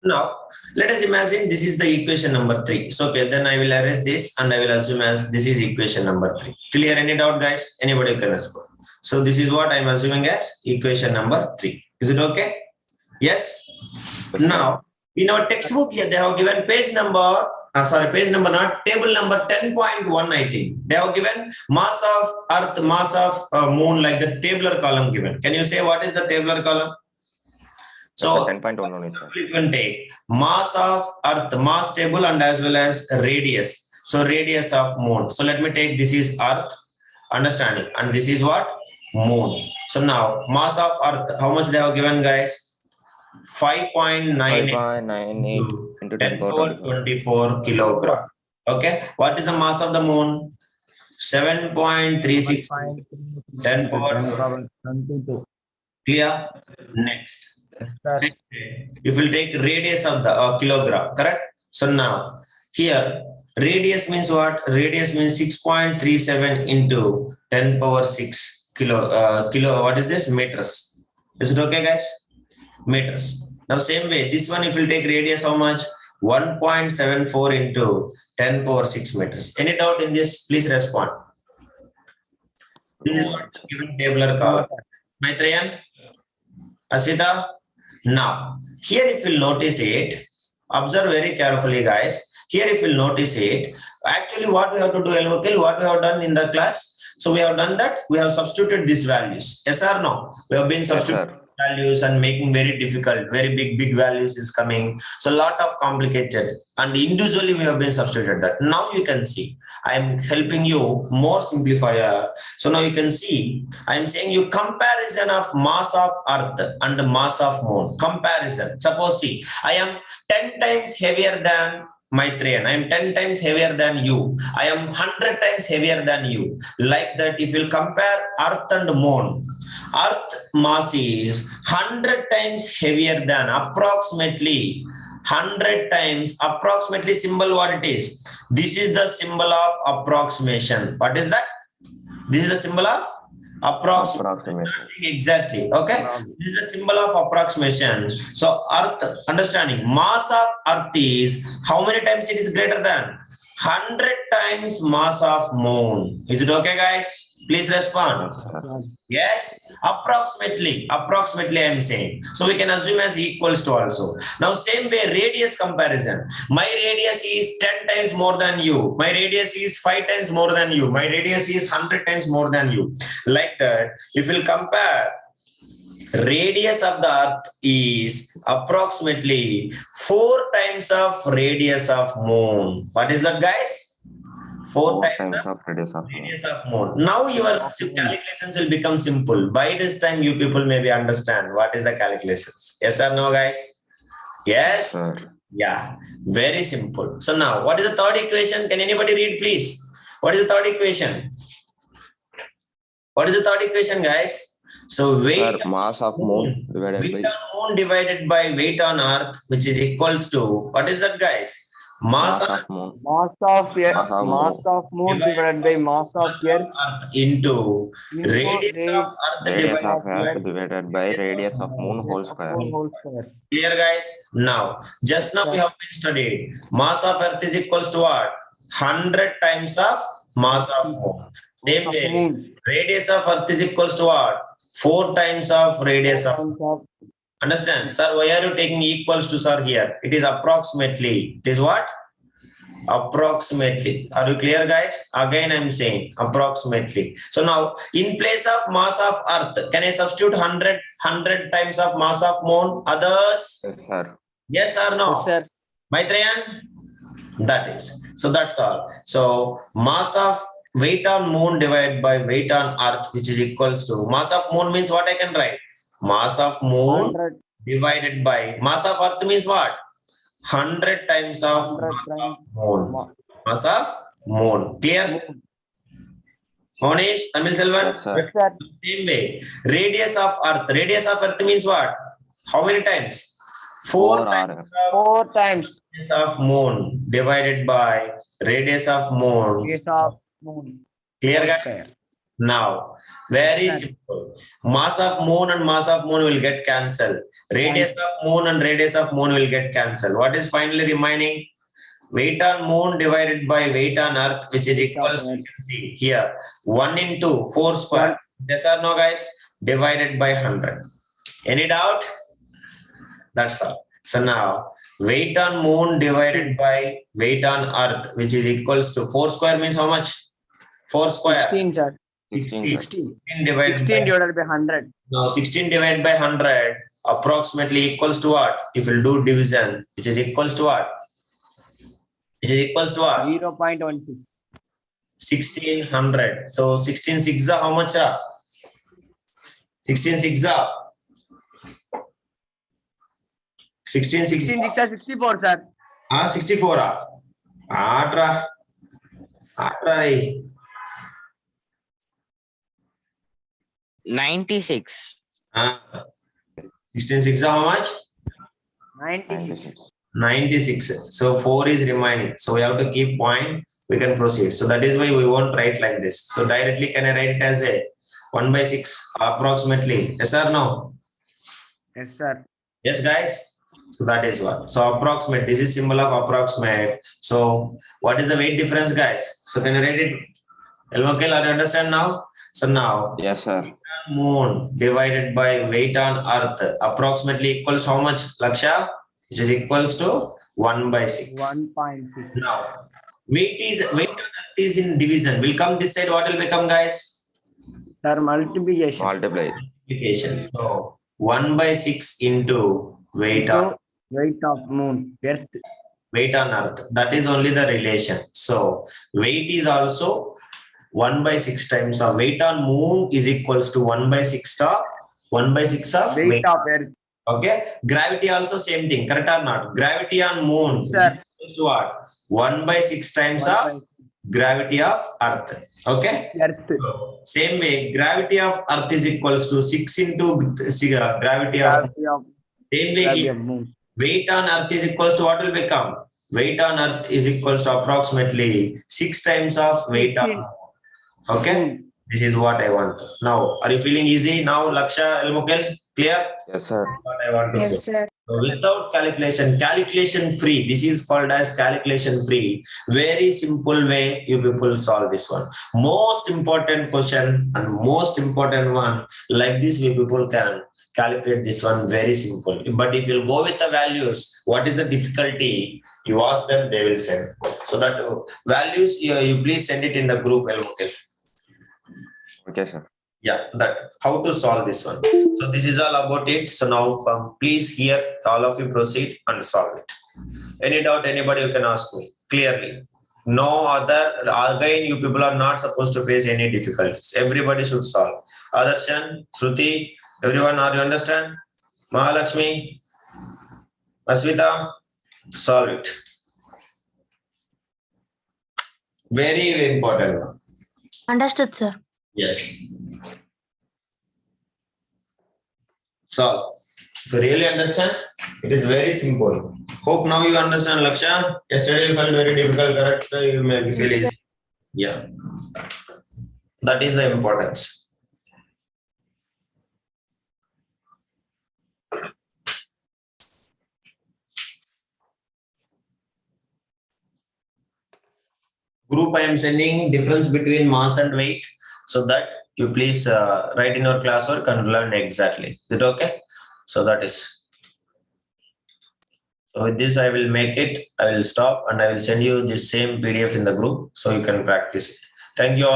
Now, let us imagine this is the equation number 3. So, okay, then I will erase this and I will assume as this is equation number 3. Clear? Any doubt, guys? Anybody can respond. So, this is what I am assuming as equation number 3. Is it okay? Yes? Now, in our textbook here, they have given page number, page number not, table number 10.1, I think. They have given mass of earth, mass of moon, like the tabular column given. Can you say what is the tabular column? So, 10.1 only, sir. you can take mass of earth, mass table, and as well as radius. So, radius of moon. So, let me take this is earth, understanding, and this is what? Moon. So, now mass of earth, how much they have given, guys? 5.98 into 10 power 24 kilogram. Okay. What is the mass of the moon? 7.36 10 power 22. Clear? Next. If you take radius of the kilogram, correct? So now here radius means what? Radius means 6.37 into 10 power 6 kilo. What is this? Meters. Is it okay, guys? Meters. Now same way, this one if you take radius, how much? 1.74 into 10 power 6 meters. Any doubt in this? Please respond. This is what given tabular column. Maitrayan? Asita? Now, here if you'll notice it, observe very carefully, guys. Here if you'll notice it, actually what we have to do, Elmukil, what we have done in the class. So we have done that, we have substituted these values. Yes or no? We have been substituting values and making very difficult, very big values is coming. So a lot of complicated, and individually we have been substituted that. Now you can see, I am helping you more simplifier. So now you can see, I am saying you comparison of mass of earth and the mass of moon. Comparison. Suppose see, I am 10 times heavier than Maitrayan. I am 10 times heavier than you. I am 100 times heavier than you. Like that, if you compare earth and moon, earth mass is 100 times heavier than, approximately 100 times, approximately symbol what it is. This is the symbol of approximation. What is that? This is the symbol of approximation. Exactly. Okay. This is the symbol of approximation. So earth, understanding, mass of earth is how many times it is greater than? 100 times mass of moon. Is it okay, guys? Please respond. Yes, approximately I am saying. So we can assume as equals to also. Now same way, radius comparison. My radius is 10 times more than you. My radius is 5 times more than you. My radius is 100 times more than you. Like that, if we'll compare, radius of the earth is approximately 4 times of radius of moon. What is that, guys? 4 times of radius of moon. Now your calculations will become simple. By this time, you people maybe understand what is the calculations. Yes or no, guys? Yes? Yeah, very simple. So now, what is the third equation? Can anybody read, please? What is the third equation? What is the third equation, guys? So weight mass of moon divided by weight on earth, which is equals to, what is that, guys? Mass of moon. Mass of moon divided by mass of earth into radius of earth divided by radius of moon whole square. Clear, guys? Now, just now we have been studied. Mass of earth is equals to what? 100 times of mass of moon. Same way, radius of earth is equals to what? 4 times of radius of moon. Understand? Sir, why are you taking equals to, sir, here? It is approximately. It is what? Approximately. Are you clear, guys? Again, I'm saying approximately. So now, in place of mass of earth, can I substitute 100 times of mass of moon? Others? Yes, sir. Yes or no? Yes, sir. Maitrayan? That is. So that's all. So mass of weight on moon divided by weight on earth, which is equals to, mass of moon means what I can write? Mass of moon divided by mass of earth means what? 100 times of mass of moon. Mass of moon. Clear? Monish, Tamil Selvan? Yes, same way. Radius of earth. Radius of earth means what? How many times? 4 times. 4 times. Radius of moon divided by radius of moon. Radius of moon. Clear, guys? Now, very Yes. simple. Mass of moon and mass of moon will get cancelled. Radius of moon and radius of moon will get cancelled. What is finally remaining? Weight on moon divided by weight on earth, which is equals to, you can see here, 1 into 4 square. Yes or no, guys? Divided by 100. Any doubt? That's all. So now, weight on moon divided by weight on earth, which is equals to 4 square means how much? 4 square. 16, sir. 16, 16. 16 divided 16 by, divided by 100. now 16 divided by 100 approximately equals to what? If you do division, which is equals to what? Which is equals to what? 0.16. 1600. So 16 6 are how much? 16 6 are 16 6 16 6 are 64, sir. 64 Atra. Atra. 96. 16 6 are how much? 96. 96. So 4 is remaining. So we have to keep point. We can proceed. So that is why we won't write like this. So directly can I write it as a 1 by 6 approximately? Yes or no? Yes, sir. Yes, guys. So that is what. So approximate. This is symbol of approximate. So what is the weight difference, guys? So can I write it? Elmokel, are you understand now? So now Yes, sir. moon divided by weight on earth approximately equals how much, Laksha? Which is equals to 1 by 6. 1.6. Now, weight on earth is in division. Will come this side. What will become, guys? Sir, multiplication. Multiply. Multiplication. So 1 by 6 into weight on Weight of moon. Earth. weight on earth. That is only the relation. So weight is also 1 by 6 times of weight on moon is equals to 1 by 6 of 1 by 6 of Weight weight. of earth. Okay. Gravity also same thing. Correct or not? Gravity on moon is Sir. equals to what? 1 by 6 times 1 of gravity of earth. Okay. by earth. Same way, gravity of earth is equals to 6 into gravity of Gravity of, same way gravity here. of moon. Weight on earth is equals to what will become? Weight on earth is equals to approximately 6 times of weight on moon. Okay. This is what I want. Now, are you feeling easy now, Laksha, Elmukel? Clear? Yes, sir. What I want to say. Yes, sir. So without calculation free. This is called as calculation free. Very simple way you people solve this one. Most important question and most important one, like this we people can calculate this one very simple. But if you go with the values, what is the difficulty? You ask them, they will send. So that values, you please send it in the group, Elmukel. Okay, sir. Yeah, that how to solve this one. So this is all about it. So now please here all of you proceed and solve it. Any doubt, anybody, you can ask me clearly. No other, again you people are not supposed to face any difficulties. Everybody should solve. Adarshan, Shruti, everyone, are you understand? Mahalakshmi, Aswita, solve it. Very, very important one. Understood, sir. Yes. Solve. If you really understand, it is very simple. Hope now you understand, Laksha. Yesterday you felt very difficult, correct? You may be feeling. Yeah. That is the importance. Group, I am sending difference between mass and weight so that you please write in your classwork and learn exactly. Is it okay? So that is. So with this, I will make it. I will stop and I will send you the same PDF in the group so you can practice it. Thank you all.